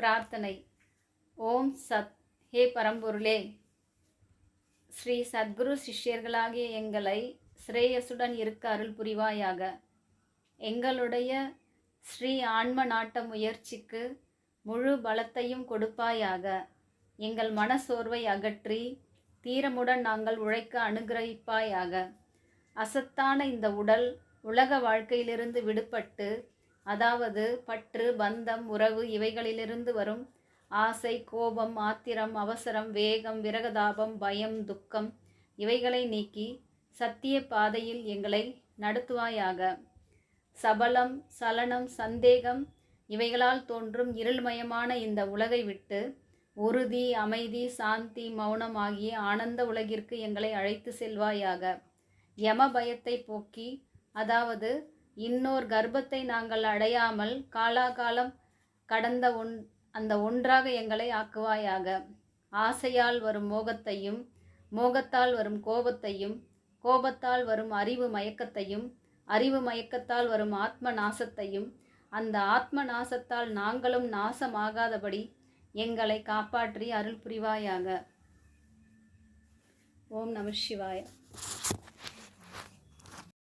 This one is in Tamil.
பிரார்த்தனை. ஓம் சத். ஹே பரம்பொருளே, ஸ்ரீ சத்குரு சிஷ்யர்களாகிய எங்களை ஸ்ரேயசுடன் இருக்க அருள் புரிவாயாக. எங்களுடைய ஸ்ரீ ஆன்ம நாட்ட முயற்சிக்கு முழு பலத்தையும் கொடுப்பாயாக. எங்கள் மனசோர்வை அகற்றி தீரமுடன் நாங்கள் உழைக்க அனுகிரகிப்பாயாக. அசத்தான இந்த உடல் உலக வாழ்க்கையிலிருந்து விடுபட்டு, அதாவது பற்று, பந்தம், உறவு இவைகளிலிருந்து வரும் ஆசை, கோபம், ஆத்திரம், அவசரம், வேகம், விரகதாபம், பயம், துக்கம் இவைகளை நீக்கி சத்திய பாதையில் எங்களை நடத்துவாயாக. சபலம், சலனம், சந்தேகம் இவைகளால் தோன்றும் இருள்மயமான இந்த உலகை விட்டு உறுதி, அமைதி, சாந்தி, மௌனம் ஆகிய ஆனந்த உலகிற்கு எங்களை அழைத்து செல்வாயாக. யம பயத்தை போக்கி, அதாவது இன்னோர் கர்ப்பத்தை நாங்கள் அடையாமல் காலாகாலம் கடந்த அந்த ஒன்றாக எங்களை ஆக்குவாயாக. ஆசையால் வரும் மோகத்தையும், மோகத்தால் வரும் கோபத்தையும், கோபத்தால் வரும் அறிவு மயக்கத்தையும், அறிவு மயக்கத்தால் வரும் ஆத்ம நாசத்தையும், அந்த ஆத்ம நாசத்தால் நாங்களும் நாசமாகாதபடி எங்களை காப்பாற்றி அருள் புரிவாயாக. ஓம் நம சிவாய.